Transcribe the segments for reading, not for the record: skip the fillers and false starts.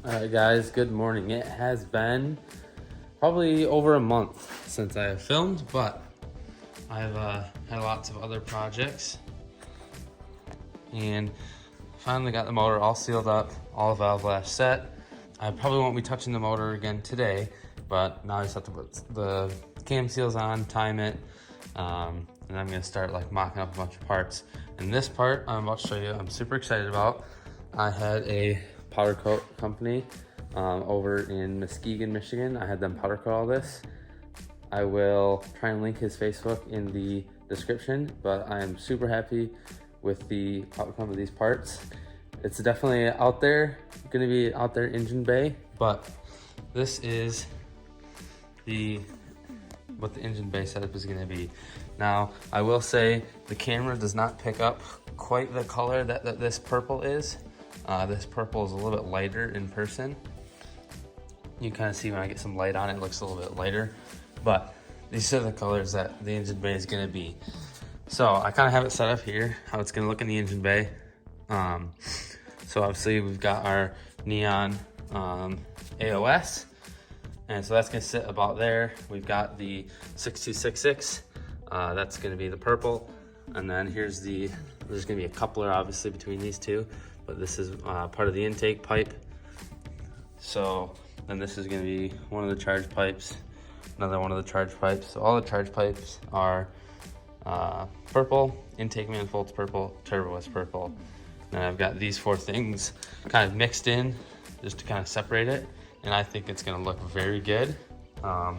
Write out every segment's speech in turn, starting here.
All right, guys, good morning. It has been probably over a month since I have filmed, but I've had lots of other projects and finally got the motor all sealed up, all valve lash set. I probably won't be touching the motor again today, but now I just have to put the cam seals on, time it, and I'm gonna start like mocking up a bunch of parts. And this part I'm about to show you, I'm super excited about. I had a powder coat company over in Muskegon, Michigan. I had them powder coat all this. I will try and link his Facebook in the description, but I am super happy with the outcome of these parts. It's definitely out there, gonna be out there engine bay, but this is what the engine bay setup is gonna be. Now, I will say the camera does not pick up quite the color that this purple is. This purple is a little bit lighter in person. You can kind of see when I get some light on it, it looks a little bit lighter, but these are the colors that the engine bay is gonna be. So I kind of have it set up here, how it's gonna look in the engine bay. So obviously we've got our neon AOS, and so that's gonna sit about there. We've got the 6266, that's gonna be the purple. And then there's gonna be a coupler obviously between these two, but this is part of the intake pipe. So then this is gonna be one of the charge pipes, another one of the charge pipes. So all the charge pipes are purple, intake manifold's purple, turbo is purple. And I've got these four things kind of mixed in just to kind of separate it. And I think it's gonna look very good. I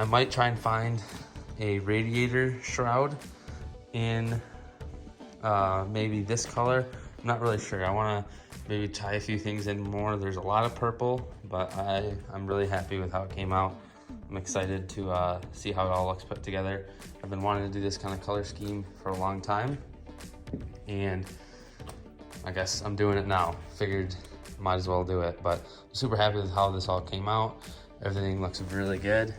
might try and find a radiator shroud in maybe this color. I'm not really sure. I wanna maybe tie a few things in more. There's a lot of purple, but I'm really happy with how it came out. I'm excited to see how it all looks put together. I've been wanting to do this kind of color scheme for a long time, and I guess I'm doing it now. Figured might as well do it, but I'm super happy with how this all came out. Everything looks really good.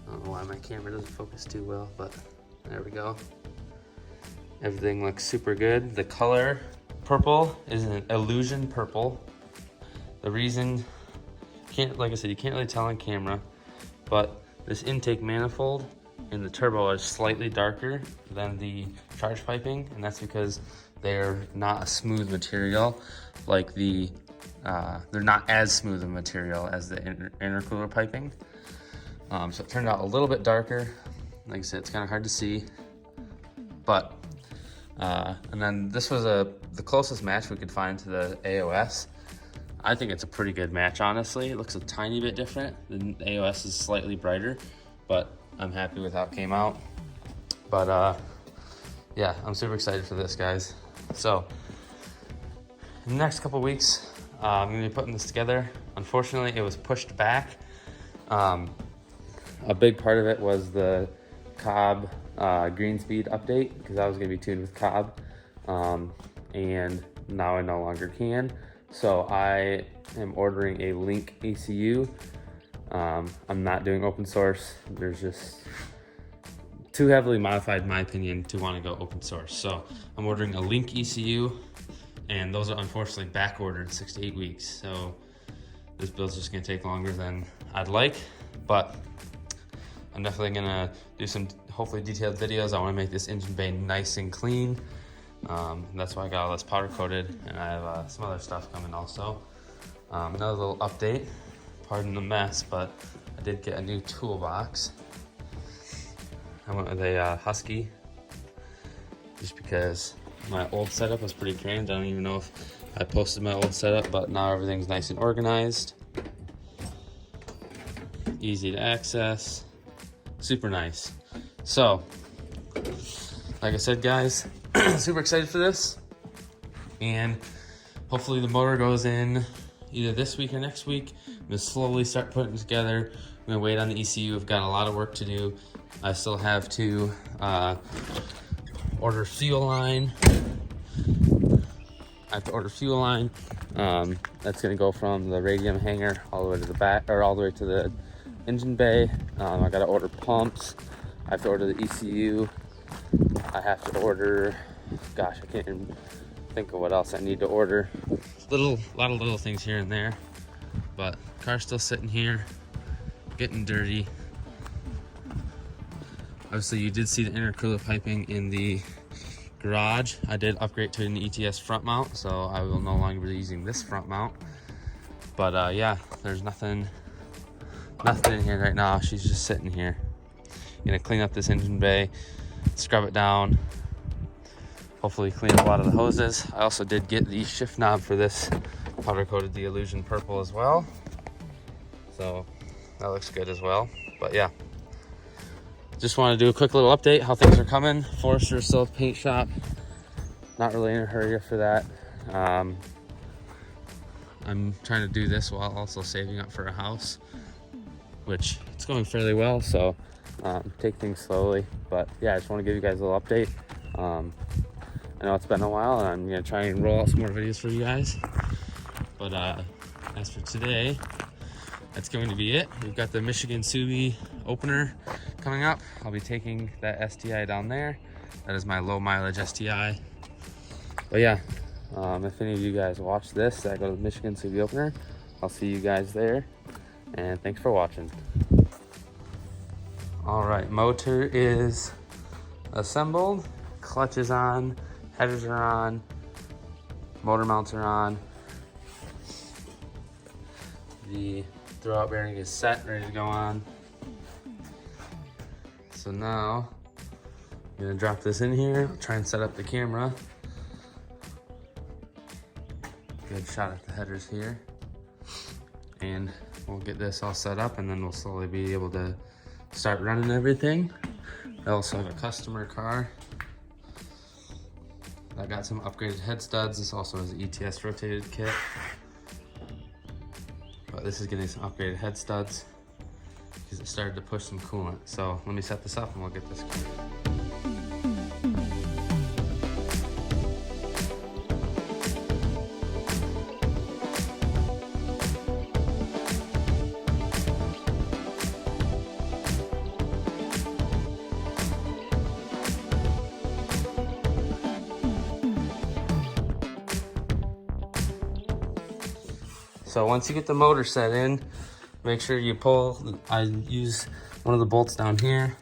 I don't know why my camera doesn't focus too well, but there we go. Everything looks super good. The color purple is an illusion purple. The reason, like I said, you can't really tell on camera, but this intake manifold and the turbo is slightly darker than the charge piping, and that's because they're not a smooth material like they're not as smooth a material as the intercooler piping. So it turned out a little bit darker. Like I said, it's kind of hard to see, but and then this was the closest match we could find to the AOS. I think it's a pretty good match, honestly. It looks a tiny bit different. The AOS is slightly brighter, but I'm happy with how it came out. But yeah, I'm super excited for this, guys. So in the next couple weeks, I'm gonna be putting this together. Unfortunately, it was pushed back. A big part of it was the Cobb green speed update, because I was gonna be tuned with Cobb, and now I no longer can. So I am ordering a Link ECU. I'm not doing open source. There's just too heavily modified, in my opinion, to want to go open source. So I'm ordering a Link ECU, and those are unfortunately back ordered 6 to 8 weeks. So this build's just gonna take longer than I'd like, but I'm definitely gonna do some hopefully detailed videos. I wanna make this engine bay nice and clean. That's why I got all this powder coated, and I have some other stuff coming also. Another little update, pardon the mess, but I did get a new toolbox. I went with a Husky, just because my old setup was pretty cramped. I don't even know if I posted my old setup, but now everything's nice and organized. Easy to access, super nice. So, like I said, guys, super excited for this, and hopefully the motor goes in either this week or next week. I'm gonna slowly start putting it together. I'm gonna wait on the ECU. I've got a lot of work to do. I still have to order fuel line. I have to order fuel line. That's gonna go from the radium hanger all the way to the back, or all the way to the engine bay. I gotta order pumps. I have to order the ECU. I have to order gosh, I can't even think of what else I need to order. A lot of little things here and there, but car's still sitting here, getting dirty. Obviously, you did see the intercooler piping in the garage. I did upgrade to an ETS front mount, so I will no longer be using this front mount. But yeah, there's nothing in here right now. She's just sitting here. Gonna clean up this engine bay, scrub it down, hopefully clean up a lot of the hoses. I also did get the shift knob for this powder coated the Illusion purple as well, so that looks good as well. But yeah, just want to do a quick little update how things are coming. Forester is still at the paint shop, not really in a hurry for that. I'm trying to do this while also saving up for a house, which it's going fairly well, so take things slowly. But yeah, I just want to give you guys a little update. I know it's been a while, and I'm gonna try and roll out some more videos for you guys. But as for today, that's going to be it. We've got the Michigan Subi opener coming up. I'll be taking that STI down there. That is my low mileage STI. But yeah, if any of you guys watch this that go to the Michigan Subi opener, I'll see you guys there. And thanks for watching. All right, motor is assembled, clutch is on, headers are on, motor mounts are on. The throwout bearing is set, ready to go on. So now I'm gonna drop this in here, try and set up the camera. Good shot at the headers here. And we'll get this all set up, and then we'll slowly be able to start running everything. I also have a customer car that got some upgraded head studs. This also has an ETS rotated kit, but this is getting some upgraded head studs because it started to push some coolant. So let me set this up and we'll get this going. So once you get the motor set in, make sure you pull, I use one of the bolts down here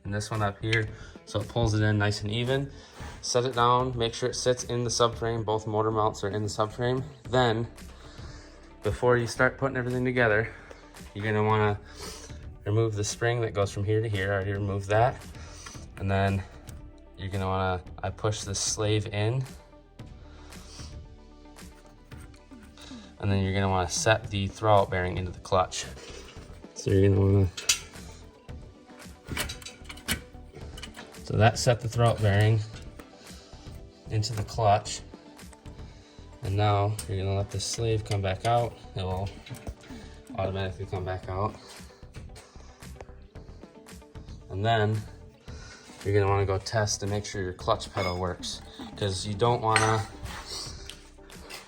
and this one up here, so it pulls it in nice and even. Set it down, make sure it sits in the subframe, both motor mounts are in the subframe. Then, before you start putting everything together, you're gonna wanna remove the spring that goes from here to here. I already removed that. And then you're gonna wanna, I push this slave in, and then you're gonna wanna set the throwout bearing into the clutch. So you're gonna wanna, so that set the throwout bearing into the clutch. And now you're gonna let the sleeve come back out. It will automatically come back out. And then you're gonna wanna go test to make sure your clutch pedal works, because you don't wanna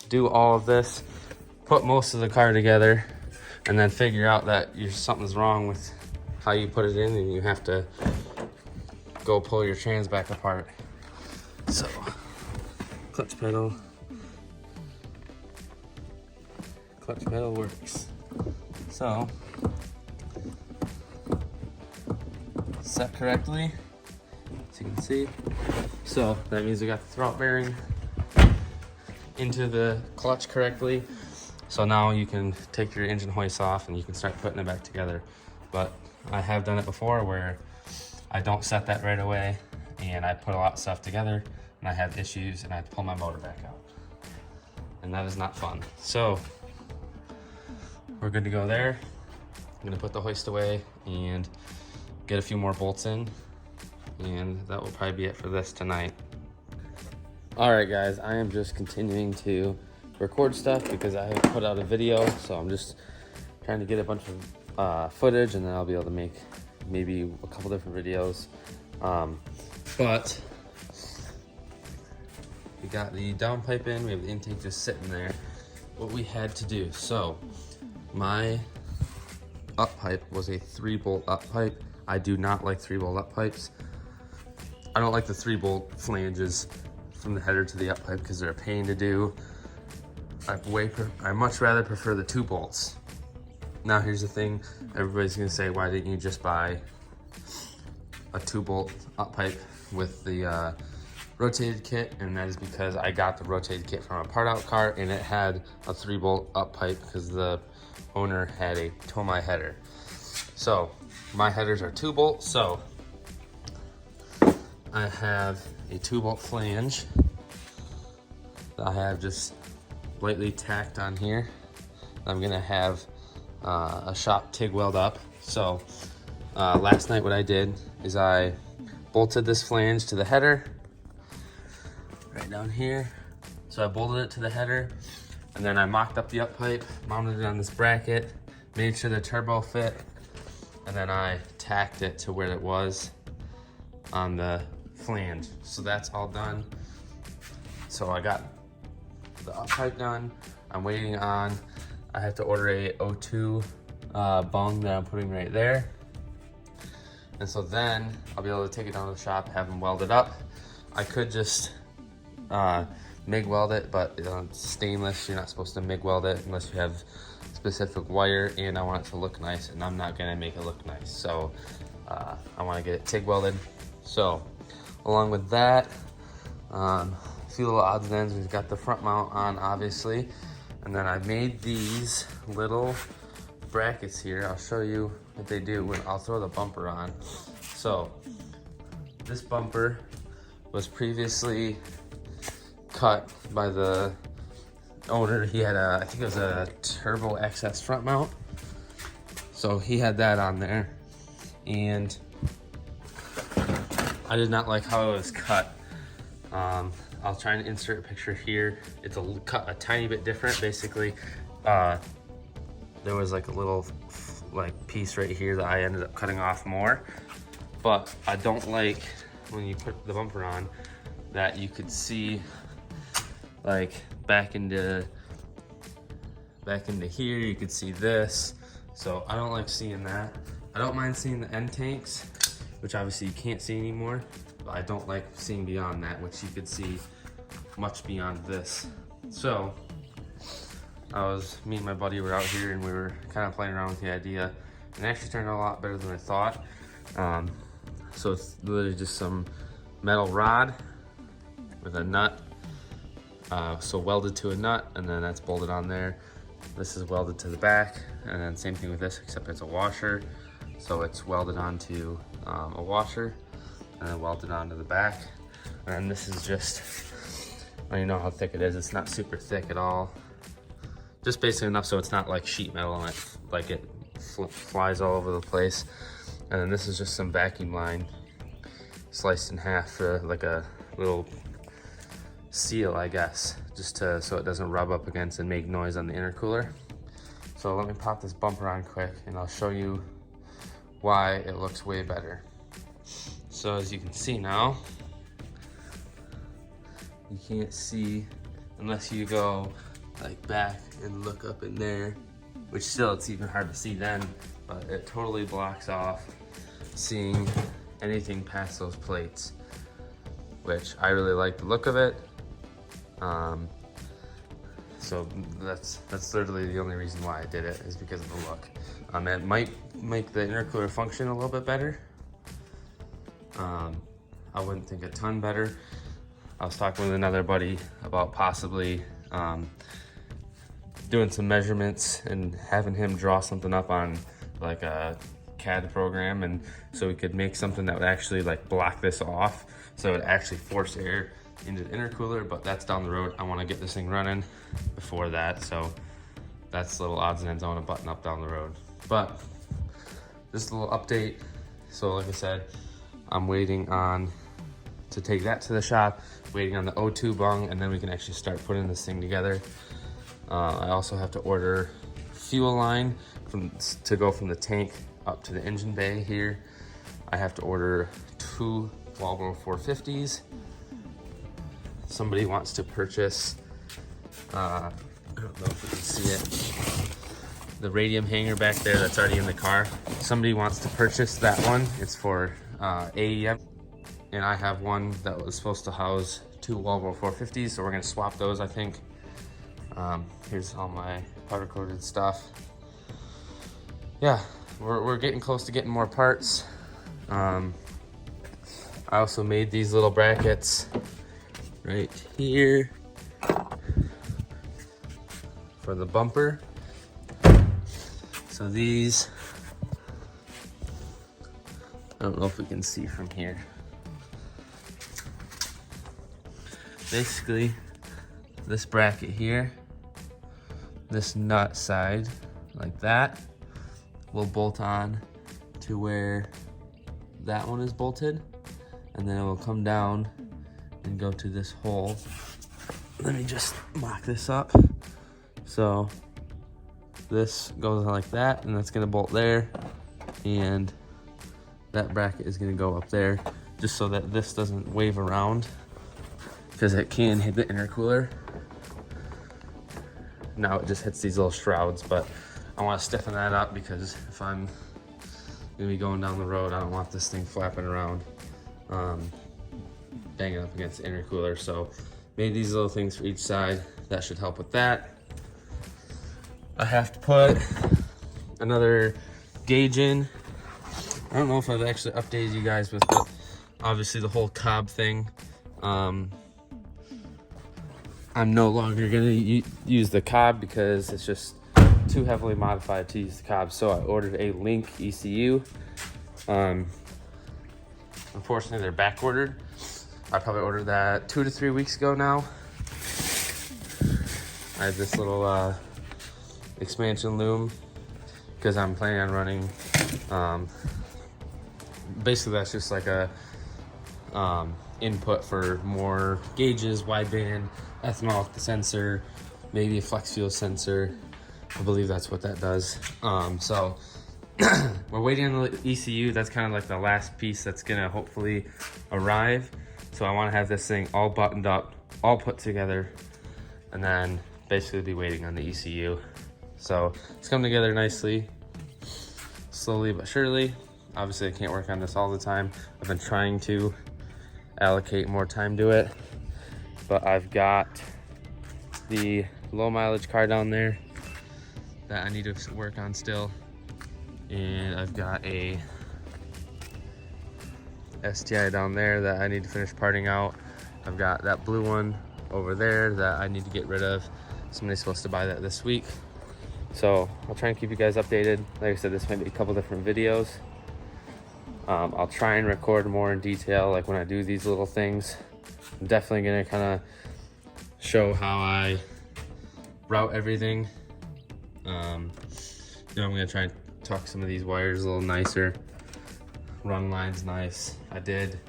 do all of this, put most of the car together, and then figure out that something's wrong with how you put it in, and you have to go pull your trans back apart. So, clutch pedal works. So, set correctly, as you can see. So that means we got the throwout bearing into the clutch correctly. So now you can take your engine hoist off and you can start putting it back together. But I have done it before where I don't set that right away and I put a lot of stuff together and I have issues and I have to pull my motor back out. And that is not fun. So we're good to go there. I'm gonna put the hoist away and get a few more bolts in, and that will probably be it for this tonight. All right guys, I am just continuing to record stuff because I put out a video, so I'm just trying to get a bunch of footage, and then I'll be able to make maybe a couple different videos. But we got the downpipe in, we have the intake just sitting there. What we had to do, so my up pipe was a 3-bolt up pipe. I do not like 3-bolt up pipes. I don't like the 3-bolt flanges from the header to the up pipe because they're a pain to do. I much rather prefer the 2 bolts. Now here's the thing, everybody's gonna say, why didn't you just buy a 2-bolt up pipe with the rotated kit? And that is because I got the rotated kit from a part out cart, and it had a 3-bolt up pipe because the owner had a Tomai header. So my headers are 2-bolt, so I have a 2-bolt flange that I have just lightly tacked on here. I'm gonna have a shop TIG weld up. So last night what I did is I bolted this flange to the header right down here. So I bolted it to the header, and then I mocked up the up pipe, mounted it on this bracket, made sure the turbo fit, and then I tacked it to where it was on the flange. So that's all done. So I got the up pipe done. I'm waiting on, I have to order a O2 bung that I'm putting right there. And so then I'll be able to take it down to the shop, have them weld it up. I could just MIG weld it, but it's stainless. You're not supposed to MIG weld it unless you have specific wire, and I want it to look nice, and I'm not gonna make it look nice. So I wanna get it TIG welded. So along with that, a few little odds and ends. We've got the front mount on, obviously, and then I made these little brackets here. I'll show you what they do when I'll throw the bumper on. So this bumper was previously cut by the owner. He had I think it was a Turbo XS front mount. So he had that on there, and I did not like how it was cut. I'll try and insert a picture here. It's cut a tiny bit different. Basically, there was like a little piece right here that I ended up cutting off more. But I don't like when you put the bumper on that you could see like back into here. You could see this. So I don't like seeing that. I don't mind seeing the end tanks, which obviously you can't see anymore. But I don't like seeing beyond that, which you could see much beyond this. So me and my buddy were out here and we were kind of playing around with the idea, and it actually turned out a lot better than I thought. So it's literally just some metal rod with a nut, so welded to a nut, and then that's bolted on there. This is welded to the back, and then same thing with this, except it's a washer. So it's welded onto a washer and then welded onto the back. And this is just, I don't even know how thick it is. It's not super thick at all. Just basically enough so it's not like sheet metal and it flies all over the place. And then this is just some vacuum line sliced in half for like a little seal, I guess, just so it doesn't rub up against and make noise on the intercooler. So let me pop this bumper on quick and I'll show you why it looks way better. So as you can see now, you can't see unless you go like back and look up in there, which still it's even hard to see then, but it totally blocks off seeing anything past those plates, which I really like the look of it. So that's literally the only reason why I did it, is because of the look. It might make the intercooler function a little bit better. I wouldn't think a ton better. I was talking with another buddy about possibly doing some measurements and having him draw something up on like a CAD program, and so we could make something that would actually like block this off, so it would actually force air into the intercooler. But that's down the road. I want to get this thing running before that, so that's little odds and ends I want to button up down the road. But just a little update. So like I said, I'm waiting on to take that to the shop, waiting on the O2 bung, and then we can actually start putting this thing together. I also have to order fuel line to go from the tank up to the engine bay here. I have to order 2 Marlboro 450s. Somebody wants to purchase, I don't know if you can see it, the radium hanger back there that's already in the car. Somebody wants to purchase that one. It's for AEM. And I have one that was supposed to house two Volvo 450s, so we're gonna swap those, I think. Here's all my powder coated stuff. Yeah, we're getting close to getting more parts. I also made these little brackets right here for the bumper. So these, I don't know if we can see from here. Basically, this bracket here, this nut side, like that, will bolt on to where that one is bolted, and then it will come down and go to this hole. Let me just mock this up. So this goes like that, and that's gonna bolt there, and that bracket is gonna go up there, just so that this doesn't wave around, because it can hit the intercooler. Now it just hits these little shrouds, but I want to stiffen that up because if I'm gonna be going down the road, I don't want this thing flapping around, banging up against the intercooler. So made these little things for each side. That should help with that. I have to put another gauge in. I don't know if I've actually updated you guys with the, obviously the whole cob thing. I'm no longer gonna use the cob because it's just too heavily modified to use the cob. So I ordered a Link ECU. Unfortunately, they're back ordered. I probably ordered that 2 to 3 weeks ago now. I have this little expansion loom because I'm planning on running, basically that's just like a input for more gauges, wideband, ethanol sensor, maybe a flex fuel sensor. I believe that's what that does. So we're waiting on the ECU. That's kind of like the last piece that's gonna hopefully arrive. So I want to have this thing all buttoned up, all put together, and then basically be waiting on the ECU. So it's coming together nicely, slowly but surely. Obviously I can't work on this all the time. I've been trying to allocate more time to it, but I've got the low mileage car down there that I need to work on still, and I've got a STI down there that I need to finish parting out. I've got that blue one over there that I need to get rid of. Somebody's supposed to buy that this week, so I'll try and keep you guys updated. Like I said, this might be a couple different videos. I'll try and record more in detail, like when I do these little things. I'm definitely gonna kind of show how I route everything. I'm gonna try and tuck some of these wires a little nicer. Run line's nice. I did.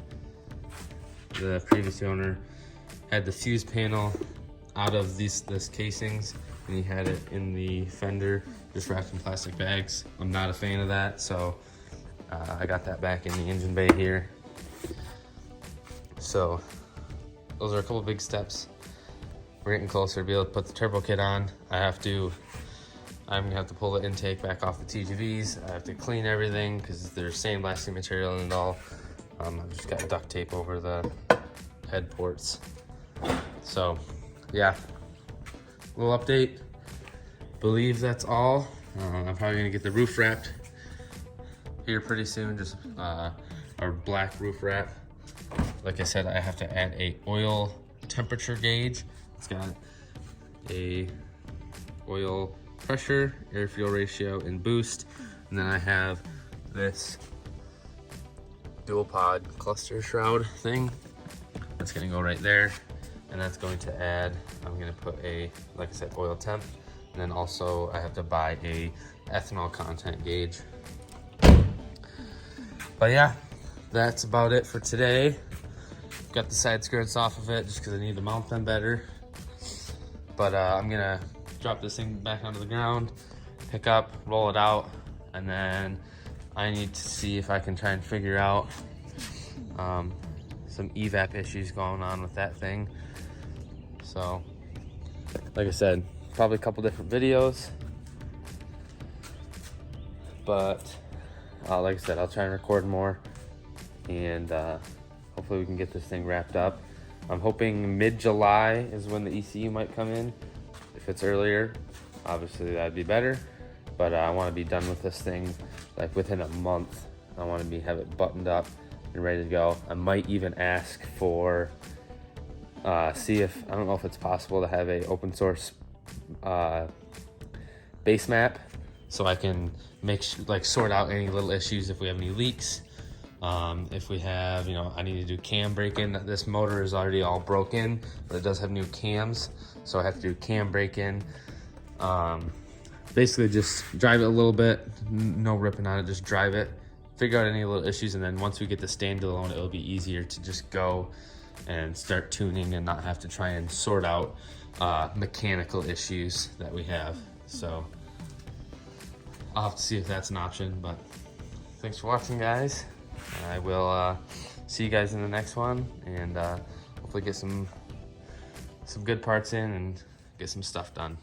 The previous owner had the fuse panel out of this casings, and he had it in the fender, just wrapped in plastic bags. I'm not a fan of that, so I got that back in the engine bay here. So those are a couple big steps. We're getting closer to be able to put the turbo kit on. I'm gonna have to pull the intake back off the TGVs. I have to clean everything because there's sandblasting material in it all. I've just got duct tape over the head ports. So yeah, little update. Believe that's all. I'm probably gonna get the roof wrapped here pretty soon, just our black roof wrap. Like I said, I have to add a oil temperature gauge. It's got a oil pressure, air fuel ratio, and boost. And then I have this dual pod cluster shroud thing that's gonna go right there, and that's going to add, I'm gonna put a, like I said, oil temp, and then also I have to buy a ethanol content gauge. But yeah, that's about it for today. Got the side skirts off of it just because I need to mount them better. But I'm gonna drop this thing back onto the ground, pick up, roll it out, and then I need to see if I can try and figure out some evap issues going on with that thing. So, like I said, probably a couple different videos, but like I said, I'll try and record more, and hopefully we can get this thing wrapped up. I'm hoping mid-July is when the ECU might come in. If it's earlier, obviously that'd be better. But I want to be done with this thing like within a month. I want to have it buttoned up and ready to go. I might even ask for, see if, I don't know if it's possible to have a open source base map, so I can sort out any little issues if we have any leaks. If we have, I need to do cam braking. This motor is already all broken, but it does have new cams, so I have to do cam braking. Basically just drive it a little bit, no ripping on it, just drive it, figure out any little issues, and then once we get the standalone, it'll be easier to just go and start tuning and not have to try and sort out mechanical issues that we have. So I'll have to see if that's an option, but thanks for watching, guys. I will see you guys in the next one, and hopefully get some good parts in and get some stuff done.